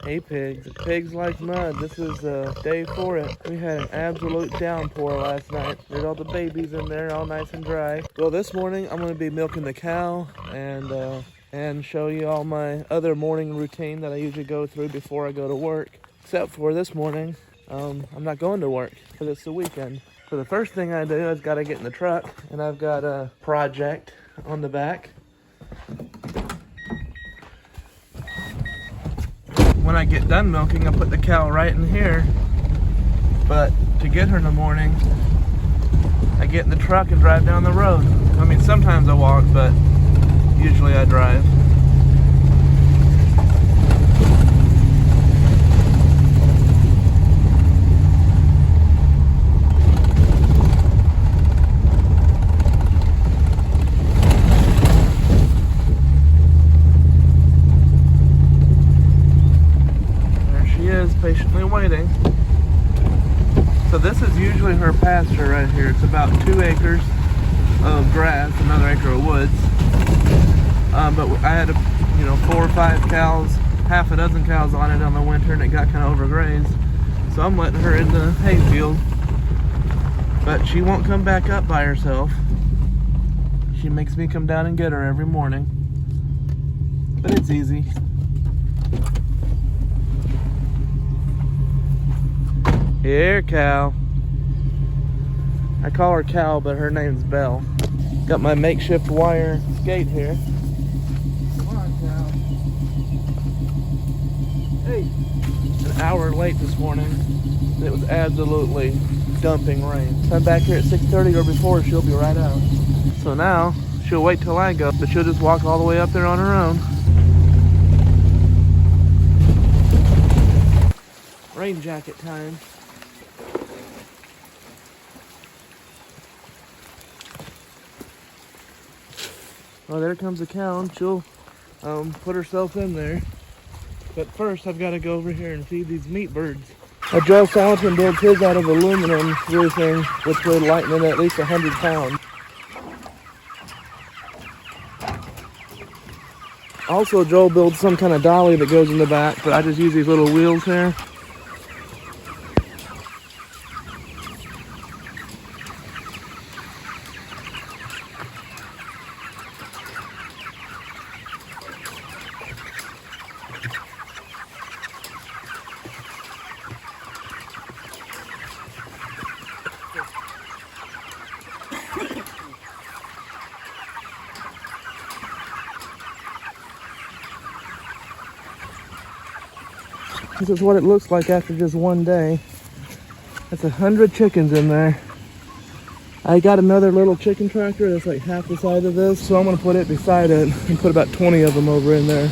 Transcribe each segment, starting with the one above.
Hey pigs, pigs like mud. This is day 4. We had an absolute downpour last night. There's all the babies in there, all nice and dry. Well, this morning I'm going to be milking the cow and show you all my other morning routine that I usually go through before I go to work. Except for this morning, I'm not going to work because it's the weekend. So the first thing I do is got to get in the truck, and I've got a project on the back. When I get done milking, I put the cow right in here. But to get her in the morning, I get in the truck and drive down the road. I mean, sometimes I walk, but usually I drive. Patiently waiting. So this is usually her pasture right here. It's about 2 acres of grass, another acre of woods. But I had 4 or 5 cows, half a dozen cows on it on the winter, and it got kind of overgrazed. So I'm letting her in the hayfield. But she won't come back up by herself. She makes me come down and get her every morning. But it's easy. Here, cow. I call her Cow, but her name's Belle. Got my makeshift wire skate here. Come on, cow. Hey. An hour late this morning. It was absolutely dumping rain. If I'm back here at 6:30 or before, she'll be right out. So now, she'll wait till I go, but she'll just walk all the way up there on her own. Rain jacket time. Well, there comes the cow, and she'll put herself in there. But first, I've got to go over here and feed these meat birds. Joe Fountain builds his out of aluminum roofing, which would lighten it at least 100 pounds. Also, Joel builds some kind of dolly that goes in the back, but I just use these little wheels here. This is what it looks like after just one day. That's 100 chickens in there. I got another little chicken tractor that's like half the size of this, so I'm gonna put it beside it and put about 20 of them over in there.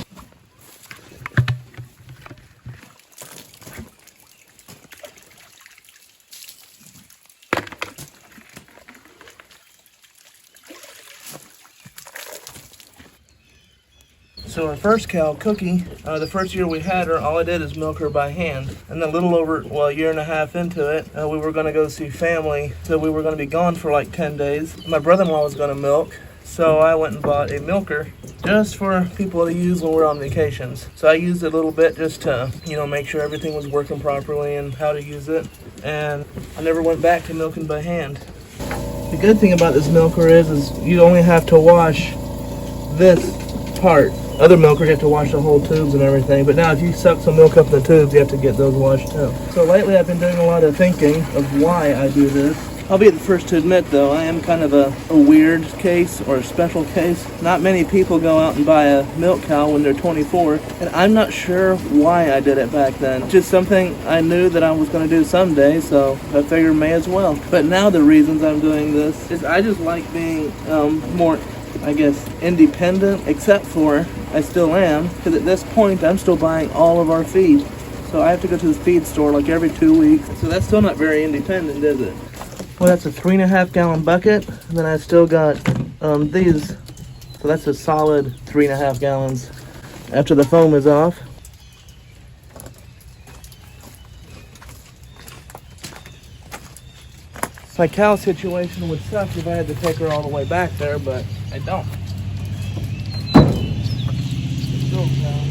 So our first cow, Cookie, the first year we had her, all I did is milk her by hand. And then a little over, a year and a half into it, we were going to go see family. So we were going to be gone for like 10 days. My brother-in-law was going to milk. So I went and bought a milker just for people to use when we're on vacations. So I used it a little bit just to, make sure everything was working properly and how to use it. And I never went back to milking by hand. The good thing about this milker is you only have to wash this part. Other milkers, you have to wash the whole tubes and everything, but now if you suck some milk up in the tubes, you have to get those washed too. So lately I've been doing a lot of thinking of why I do this. I'll be the first to admit though, I am kind of a weird case or a special case. Not many people go out and buy a milk cow when they're 24, and I'm not sure why I did it back then. Just something I knew that I was going to do someday, so I figured may as well. But now the reasons I'm doing this is I just like being more, independent, except for I still am, because at this point I'm still buying all of our feed. So I have to go to the feed store like every 2 weeks. So that's still not very independent, is it? Well, that's a 3.5 gallon bucket, and then I still got these. So that's a solid 3.5 gallons after the foam is off. My cow situation would suck if I had to take her all the way back there, but I don't. Let's go, cow.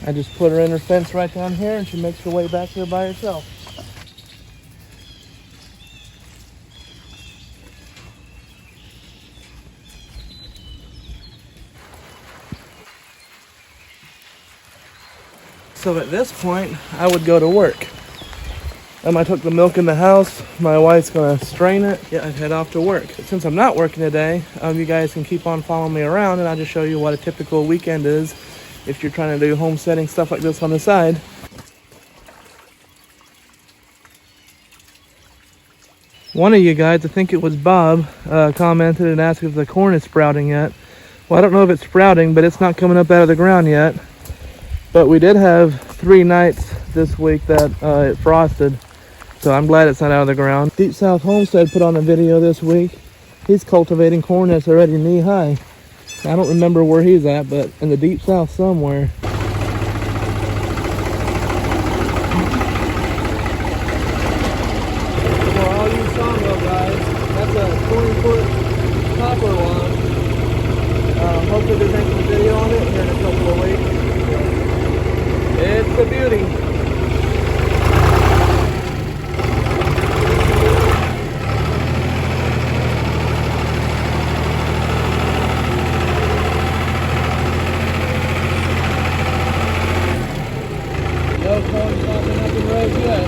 I just put her in her fence right down here, and she makes her way back here by herself. So at this point, I would go to work. I took the milk in the house. My wife's gonna strain it. Yeah, I'd head off to work. But since I'm not working today, you guys can keep on following me around, and I'll just show you what a typical weekend is if you're trying to do homesteading stuff like this on the side. One of you guys, I think it was Bob, commented and asked if the corn is sprouting yet. Well, I don't know if it's sprouting, but it's not coming up out of the ground yet. But we did have 3 nights this week that it frosted. So I'm glad it's not out of the ground. Deep South Homestead put on a video this week. He's cultivating corn that's already knee high. I don't remember where he's at, but in the Deep South somewhere. For all you sawmill guys, that's a 20-foot copper log. Hopefully they're making a video on it here in a couple of weeks. It's a beauty. No corn popping up in roads yet.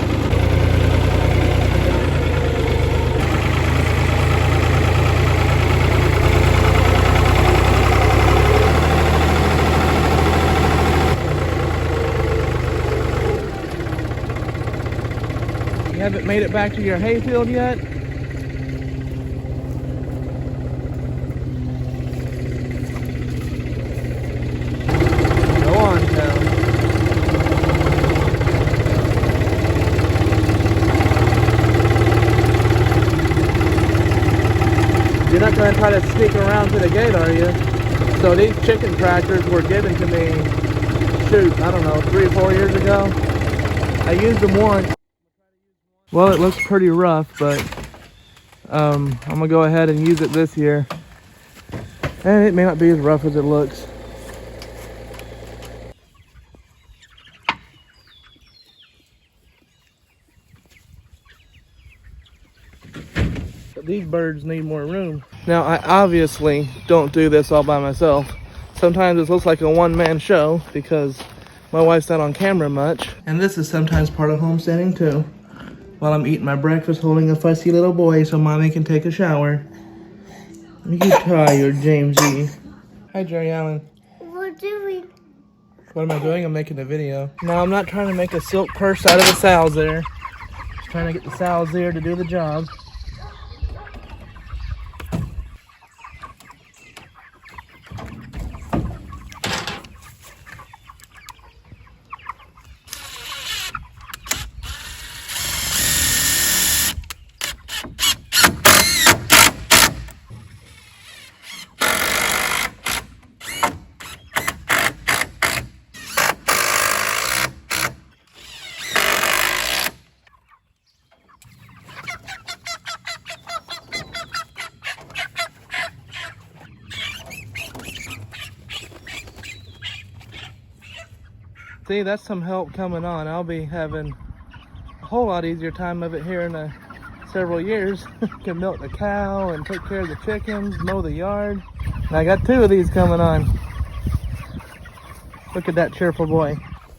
You haven't made it back to your hayfield yet? Go on, town. You're not going to try to sneak around to the gate, are you? So these chicken tractors were given to me, shoot, I don't know, 3 or 4 years ago. I used them once. Well, it looks pretty rough, but I'm going to go ahead and use it this year. And it may not be as rough as it looks. But these birds need more room. Now, I obviously don't do this all by myself. Sometimes it looks like a one-man show because my wife's not on camera much. And this is sometimes part of homesteading too. While I'm eating my breakfast, holding a fussy little boy so mommy can take a shower. You tired, Jamesy. Hi, Jerry Allen. What doing? What am I doing? I'm making a video. No, I'm not trying to make a silk purse out of the sows there. Just trying to get the sows there to do the job. See, that's some help coming on. I'll be having a whole lot easier time of it here in several years. Can milk the cow and take care of the chickens, mow the yard. And I got 2 of these coming on. Look at that cheerful boy.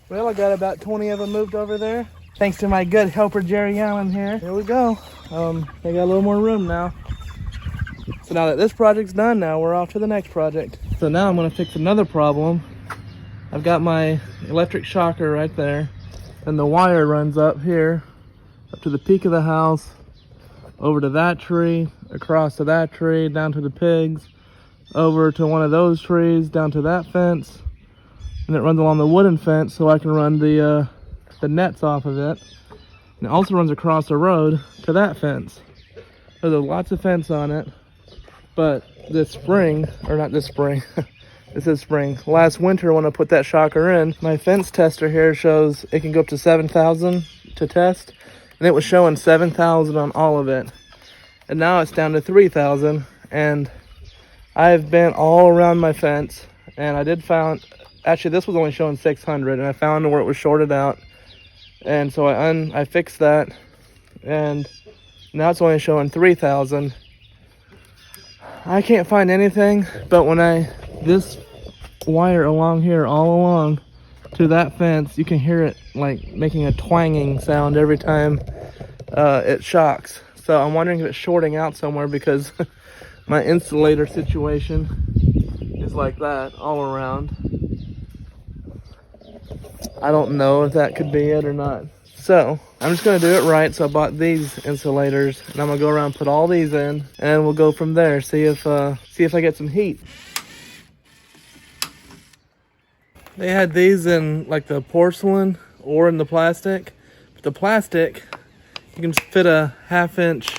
Well, I got about 20 of them moved over there. Thanks to my good helper, Jerry Allen here. Here we go. They got a little more room now. So now that this project's done, now we're off to the next project. So now I'm gonna fix another problem. I've got my electric shocker right there, and the wire runs up here, up to the peak of the house, over to that tree, across to that tree, down to the pigs, over to one of those trees, down to that fence, and it runs along the wooden fence so I can run the nets off of it. And it also runs across the road to that fence. There's lots of fence on it, but this spring, or not this spring, this is spring. Last winter when I put that shocker in, my fence tester here shows it can go up to 7,000 to test. And it was showing 7,000 on all of it. And now it's down to 3,000. And I've been all around my fence. And I did Actually, this was only showing 600, and I found where it was shorted out. And so I fixed that, and now it's only showing 3,000. I can't find anything, but when this wire along here, all along to that fence, you can hear it like making a twanging sound every time it shocks. So I'm wondering if it's shorting out somewhere, because my insulator situation is like that all around. I don't know if that could be it or not. So I'm just gonna do it right. So I bought these insulators, and I'm gonna go around and put all these in, and we'll go from there. See if I get some heat. They had these in like the porcelain or in the plastic. But the plastic, you can fit a 1/2 inch,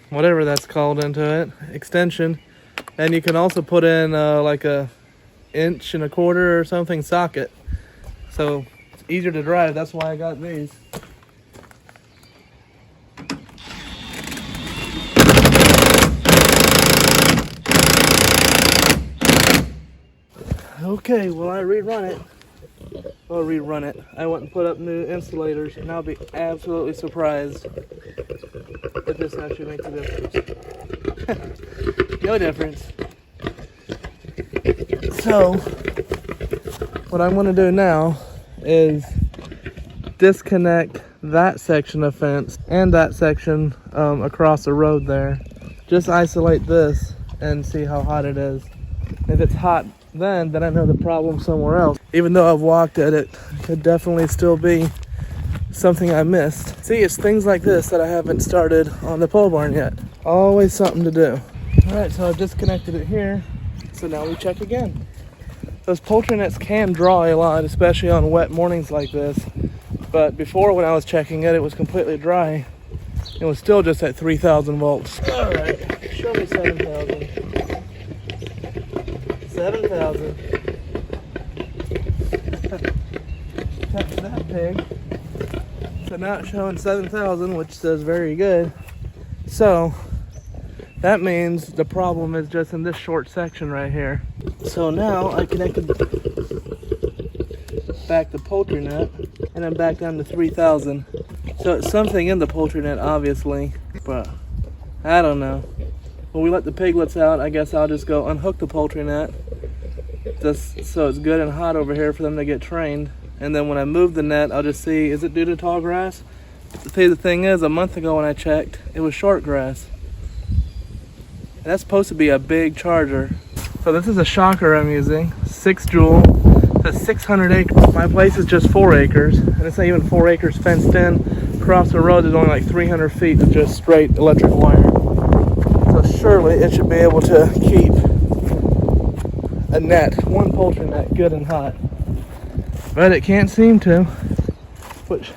whatever that's called, into it, extension, and you can also put in like a 1.25 inch or something socket. So it's easier to drive. That's why I got these. Okay, well, I rerun it. I went and put up new insulators, and I'll be absolutely surprised if this actually makes a difference. No difference. So what I'm going to do now is disconnect that section of fence and that section across the road there. Just isolate this and see how hot it is. If it's hot then I know the problem somewhere else. Even though I've walked at it, could definitely still be something I missed. See, it's things like this that I haven't started on the pole barn yet. Always something to do. Alright, so I've disconnected it here. So now we check again. Those poultry nets can draw a lot, especially on wet mornings like this. But before, when I was checking it, it was completely dry. It was still just at 3,000 volts. Alright, show me 7,000. 7,000. Catch that pig. So now it's showing 7,000, which says very good. So that means the problem is just in this short section right here. So now I connected back the poultry net, and I'm back down to 3,000. So it's something in the poultry net, obviously, but I don't know. When we let the piglets out, I guess I'll just go unhook the poultry net, just so it's good and hot over here for them to get trained. And then when I move the net, I'll just see, is it due to tall grass? The thing is, a month ago when I checked, it was short grass. And that's supposed to be a big charger. So this is a shocker I'm using, 6 joule. It's 600 acres. My place is just 4 acres, and it's not even 4 acres fenced in. Across the road, there's only like 300 feet of just straight electric wire. So surely it should be able to keep a net, one poultry net, good and hot. But it can't seem to. Which,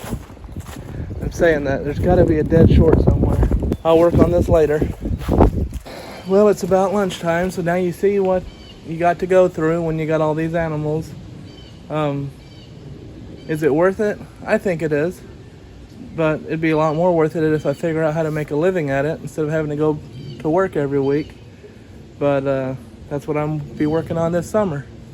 I'm saying that, there's got to be a dead short somewhere. I'll work on this later. Well, it's about lunchtime, so now you see what you got to go through when you got all these animals. Is it worth it? I think it is. But it'd be a lot more worth it if I figure out how to make a living at it instead of having to go to work every week. But that's what I'm be working on this summer.